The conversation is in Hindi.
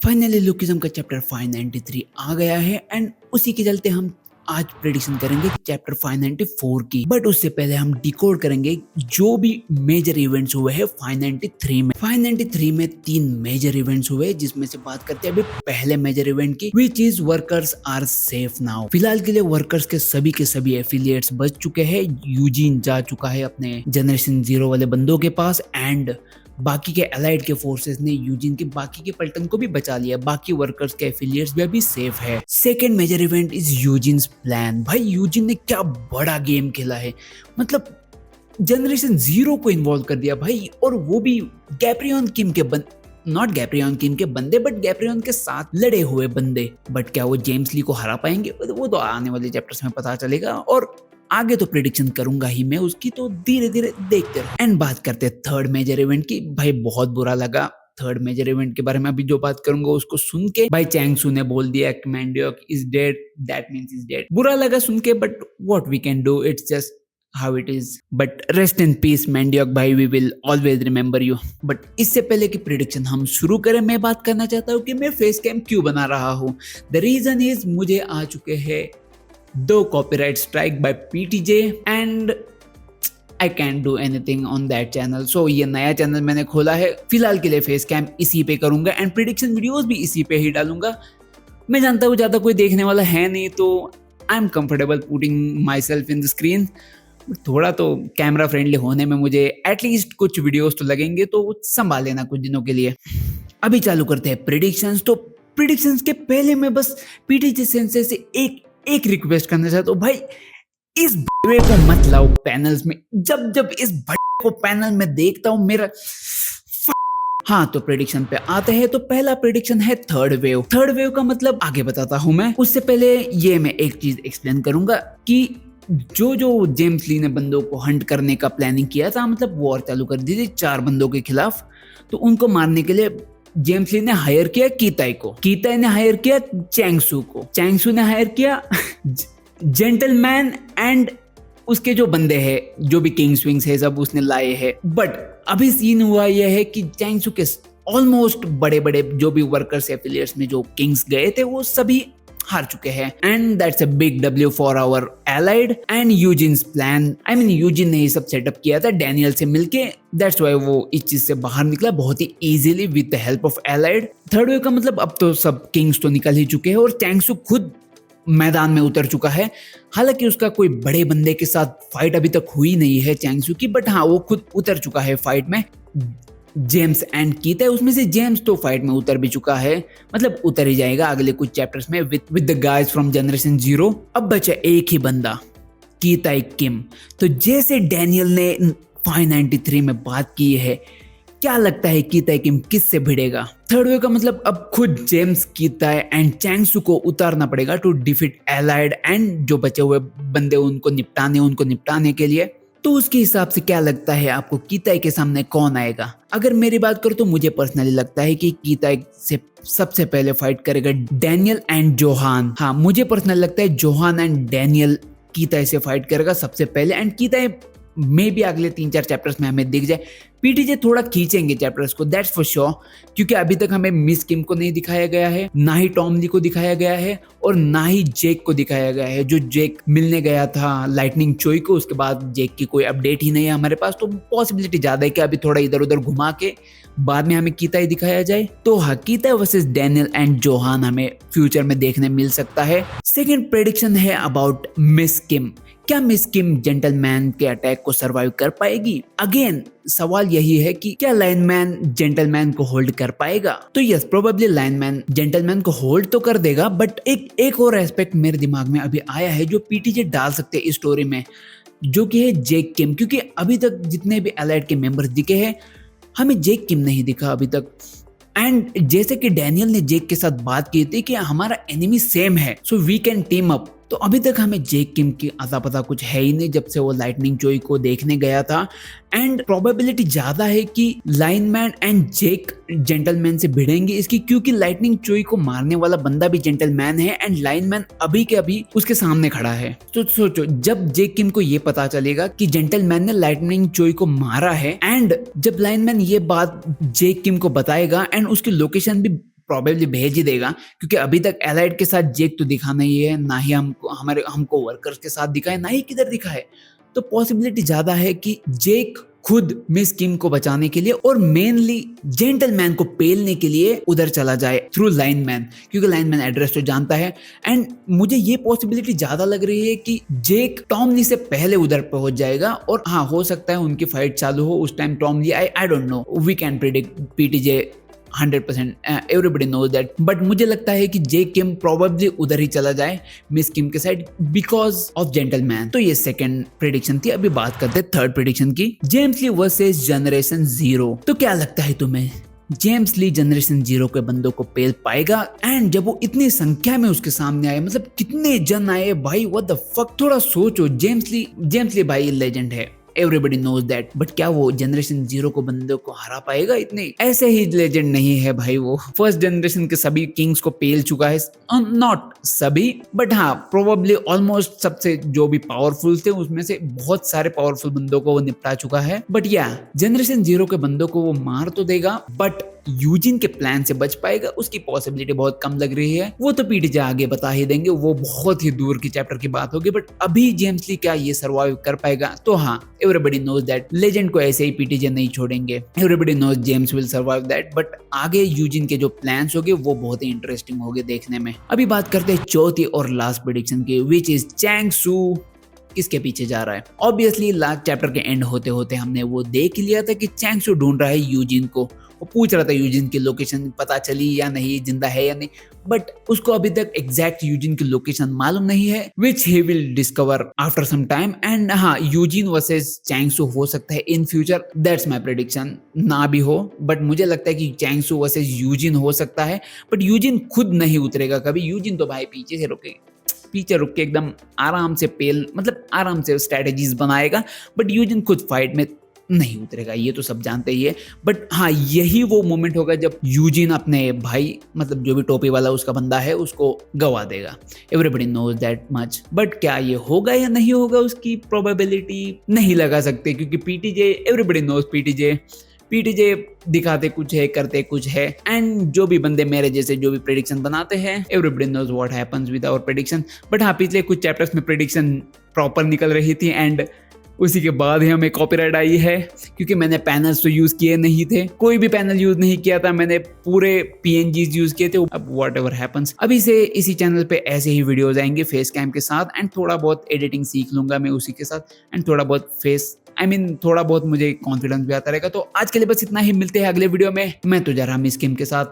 फाइनली लुकिज्म का चैप्टर 593 आ गया है एंड उसी के चलते हम आज प्रेडिक्शन करेंगे चैप्टर 594 की। बट उससे पहले हम डिकोड करेंगे जो भी मेजर इवेंट्स हुए हैं 593 में। 593 में 3 मेजर इवेंट्स हुए जिसमें से बात करते हैं अभी पहले मेजर इवेंट की, which is workers are safe now. फिलहाल के लिए वर्कर्स के सभी एफिलिएट्स बच चुके हैं। यूजीन जा चुका है अपने जनरेशन 0 वाले बंदों के पास एंड बाकी के अलाइड के फोर्सेस ने यूजिन के बाकी के पलटन को भी बचा लिया। बाकी वर्कर्स के एफिलिएट्स भी अभी सेफ है। Second major event is Eugene's plan. भाई यूजिन ने क्या बड़ा गेम खेला है, मतलब जनरेशन 0 को इन्वॉल्व कर दिया भाई, और वो भी गैब्रियन किम के नॉट गैब्रियन किम के बंदे बट गैब्रियन के साथ लड़े हुए बंदे। बट क्या वो जेम्स ली को हरा पाएंगे वो तो आने वाले चैप्टर्स में पता चलेगा, और आगे तो प्रेडिक्शन करूंगा ही मैं उसकी, तो धीरे धीरे देखते रहो। एंड बात करते हैं थर्ड मेजर इवेंट की। भाई बहुत बुरा लगा थर्ड मेजर इवेंट के बारे में। अभी जो बात करूंगा उसको सुन के भाई चैंगसू ने बोल दिया Mandiok is dead, that means is dead. बुरा लगा सुन के but what we can do, it's just how it is. But rest in peace Mandiok भाई, we will always remember you. But इससे पहले की प्रेडिक्शन हम शुरू करें, मैं बात करना चाहता हूँ कि मैं फेस कैम क्यों बना रहा हूँ। द रीजन इज मुझे आ चुके हैं 2 copyright strike by PTJ and I can do anything on that channel. So ये नया चैनल मैंने खोला है, फिलहाल के लिए फेस कैम इसी पे करूंगा एंड प्रेडिक्शन वीडियोस भी इसी पे ही डालूंगा। मैं जानता हूँ ज्यादा कोई देखने वाला है नहीं, तो I am comfortable putting my self in the screen. थोड़ा तो कैमरा फ्रेंडली होने में मुझे एटलीस्ट कुछ वीडियोस तो लगेंगे, तो संभाल लेना कुछ दिनों के लिए। अभी चालू करते हैं प्रेडिक्शंस। तो प्रेडिक्शंस के पहले मैं बस पीटीजे सेंसे से एक रिक्वेस्ट करना चाहता हूँ, भाई इस भड़वे को मत लाओ पैनल्स में। जब इस भड़वे को पैनल में देखता हूँ मेरा हाँ। तो प्रेडिक्शन पे आते हैं। तो पहला प्रेडिक्शन है थर्ड वेव। थर्ड वेव का मतलब आगे बताता हूँ मैं। उससे पहले ये मैं एक चीज एक्सप्लेन करूंगा कि जो जेम्स ली ने बंदों को हंट करने का प्लानिंग किया था, मतलब वॉर चालू कर दी थी 4 बंदों के खिलाफ, तो उनको मारने के लिए जेम्स ली ने हायर किया कीताई को, कीताई ने हायर किया चैंगसू को, चैंगसू ने हायर किया जेंटलमैन एंड उसके जो बंदे हैं जो भी किंग्स विंग्स है सब उसने लाए हैं। बट अभी सीन हुआ यह है कि चैंगसू के ऑलमोस्ट बड़े बड़े जो भी वर्कर्स एफिलिएट्स में जो किंग्स गए थे वो सभी हार चुके हैं and that's a big W for our allied and Eugene's plan. I mean Eugene ने ये सब सेटअप किया था डैनियल से मिलके, दैट्स व्हाई वो इस चीज से बाहर निकला बहुत ही easily with the help of allied. Third wave का मतलब अब तो सब किंग्स तो निकल ही चुके हैं और चैंगसू खुद मैदान में उतर चुका है। हालांकि उसका कोई बड़े बंदे के साथ फाइट अभी तक हुई नहीं है चैंगसू की, बट हाँ वो खुद उतर चुका है फाइट में। जेम्स एंड कीता है, उसमें से जेम्स तो फाइट में उतर भी चुका है, मतलब उतर ही जाएगा अगले कुछ चैप्टर्स में with the guys from generation 0। अब बचा एक ही बंदा, कीताई किम। तो जैसे डैनियल ने 593 में बात की है, क्या लगता है कीताई किम किससे भिड़ेगा? थर्ड वे का मतलब अब खुद जेम्स, कीताई एंड चैंगसू को उतारना पड़ेगा टू डिफीट एलाइड एंड जो बचे हुए बंदे उनको निपटाने के लिए। तो उसके हिसाब से क्या लगता है आपको कीताई के सामने कौन आएगा? अगर मेरी बात करूं तो मुझे पर्सनली लगता है कि कीताई से सबसे पहले फाइट करेगा डैनियल एंड जोहान। हाँ मुझे पर्सनली लगता है जोहान एंड डैनियल कीताई से फाइट करेगा सबसे पहले एंड कीताई मे भी अगले 3-4 चैप्टर्स में हमें दिख जाए। पीटीजे थोड़ा खींचेंगे चैप्टर्स को, दैट्स फॉर श्योर, क्योंकि अभी तक हमें मिस किम को नहीं दिखाया गया है, ना ही टॉम ली को दिखाया गया है और ना ही जेक को दिखाया गया है। जो जेक मिलने गया था लाइटनिंग चोई को, उसके बाद जेक की कोई अपडेट ही नहीं है हमारे पास, तो पॉसिबिलिटी ज्यादा है कि अभी थोड़ा इधर उधर घुमा के बाद में हमें कीताई दिखाया जाए। तो हाँ, कीताई वर्सेस डैनियल एंड जोहान हमें फ्यूचर में देखने मिल सकता है। सेकेंड प्रेडिक्शन है अबाउट मिस किम। क्या मिस किम जेंटलमैन के अटैक को सरवाइव कर पाएगी? अगेन सवाल यही है कि क्या लाइनमैन जेंटलमैन को होल्ड कर पाएगा? तो यस, प्रोबेबली लाइनमैन जेंटलमैन को होल्ड तो कर देगा, बट एक और एस्पेक्ट मेरे दिमाग में अभी आया है जो पीटीजे डाल सकते हैं इस स्टोरी में, जो कि है जेक किम। क्योंकि अभी तक जितने भी एलाइड के मेंबर्स दिखे हैं हमें जेक किम नहीं दिखा अभी तक। एंड जैसे कि डैनियल ने जेक के साथ बात की थी कि हमारा एनिमी सेम है, so we can team up, तो अभी तक हमें जेक किम की अता पता कुछ है ही नहीं जब से वो लाइटनिंग चोई को देखने गया था। एंड प्रोबेबिलिटी ज्यादा है कि लाइनमैन एंड जेक जेंटलमैन से भिड़ेंगे इसकी, क्योंकि लाइटनिंग चोई को मारने वाला बंदा भी जेंटलमैन है एंड लाइनमैन अभी के अभी उसके सामने खड़ा है। तो सोचो जब जेक किम को ये पता चलेगा कि जेंटलमैन ने लाइटनिंग चोई को मारा है, एंड जब लाइनमैन ये बात जेक किम को बताएगा एंड उसकी लोकेशन भी प्रोबेबली भेज ही देगा, क्योंकि अभी तक एलाइड के साथ जेक तो दिखा नहीं है, ना ही हमको वर्कर्स के साथ दिखा है, ना ही किधर दिखा है। तो पॉसिबिलिटी ज्यादा है कि जेक खुद मिस किम को बचाने के लिए और मेनली जेंटलमैन को पेलने के लिए उधर चला जाए थ्रू लाइनमैन, क्योंकि लाइनमैन एड्रेस तो जानता है। एंड मुझे ये पॉसिबिलिटी ज्यादा लग रही है कि जेक टॉमली से पहले उधर पहुंच जाएगा, और हाँ हो सकता है उनकी फाइट चालू हो उस टाइम टॉमली I don't know, we can predict PTJ 100%, everybody knows that. But मुझे लगता है कि जे किम प्रोबेबली उधर ही चला जाए मिस किम के साइड बिकॉज ऑफ जेंटलमैन। तो ये सेकंड प्रेडिक्शन थी। अभी बात करते हैं थर्ड प्रेडिक्शन की, जेम्स ली वर्सेस जनरेशन 0। तो क्या लगता है तुम्हें, जेम्स ली जनरेशन 0 के बंदों को पेल पाएगा? एंड जब वो इतनी संख्या में उसके सामने आए, मतलब कितने जन आए भाई, व्हाट द फक। थोड़ा सोचो, जेम्स ली भाई लेजेंड है, एवरीबडी नोज दैट, बट क्या वो जनरेशन 0 को बंदों को हरा पाएगा? इतने ऐसे ही लेजेंड नहीं है भाई वो। फर्स्ट जनरेशन के सभी किंग्स को पेल चुका है, नॉट सभी बट हाँ प्रोबेबली ऑलमोस्ट सबसे जो भी पावरफुल थे उसमें से बहुत सारे पावरफुल बंदों को वो निपटा चुका है। बट या जनरेशन 0 के बंदों को वो मार तो देगा, बट यूजिन के प्लान से बच पाएगा उसकी पॉसिबिलिटी बहुत कम लग रही है। वो तो पीटीजे आगे बता ही देंगे, वो बहुत ही दूर की चैप्टर की बात होगी। बट अभी जेम्स ली क्या ये सर्वाइव कर पाएगा? तो हाँ, एवरीबडी नोज दैट लेजेंड को ऐसे ही पीटीजे नहीं छोड़ेंगे, everybody knows James will survive that. But आगे यूजिन के जो प्लान्स होंगे वो बहुत ही इंटरेस्टिंग होंगे देखने में। अभी बात करते हैं चौथी और लास्ट प्रेडिक्शन की, विच इज चैंग सू किसके पीछे जा रहा है। ऑब्वियसली लास्ट चैप्टर के एंड होते होते हमने वो देख लिया था कि चैंग सू ढूंढ रहा है यूजिन को। वो पूछ रहा था यूजिन की लोकेशन पता चली या नहीं, जिंदा है या नहीं, बट उसको अभी तक एग्जैक्ट यूजिन की लोकेशन मालूम नहीं है, which he will discover after some time. And हाँ, यूजिन वर्सेस चैंग सू हो सकता है in future, that's my prediction. ना भी हो, बट मुझे लगता है कि चैंग सू वर्सेस यूजिन हो सकता है, बट यूजिन खुद नहीं उतरेगा कभी। यूजिन तो भाई पीछे रुक के एकदम आराम से मतलब आराम से स्ट्रेटेजीज बनाएगा, बट यूजिन खुद फाइट में नहीं उतरेगा, ये तो सब जानते ही है। बट हाँ, यही वो मोमेंट होगा जब यूजिन अपने भाई, मतलब जो भी टोपी वाला उसका बंदा है, उसको गवा देगा। Everybody knows that much. But क्या ये होगा या नहीं होगा उसकी प्रोबेबिलिटी नहीं लगा सकते, क्योंकि पीटीजे, एवरीबडी नोज पीटीजे दिखाते कुछ है, करते कुछ है। एंड जो भी बंदे मेरे जैसे जो भी प्रेडिक्शन बनाते हैं, everybody knows what happens with our prediction. But हाँ, पिछले कुछ चैप्टर्स में प्रेडिक्शन प्रॉपर निकल रही थी एंड उसी के बाद ही हमें कॉपीराइट आई है, क्योंकि मैंने पैनल्स तो यूज किए नहीं थे, कोई भी पैनल यूज नहीं किया था, मैंने पूरे पीएनजीज यूज किए थे। अब व्हाट एवर हैपेंस, अभी से इसी चैनल पे ऐसे ही वीडियोस आएंगे फेस कैम के साथ, एंड थोड़ा बहुत एडिटिंग सीख लूंगा मैं उसी के साथ, एंड थोड़ा बहुत मुझे कॉन्फिडेंस भी आता रहेगा। तो आज के लिए बस इतना ही, मिलते हैं अगले वीडियो में। मैं तो जा रहा मिस किम के साथ,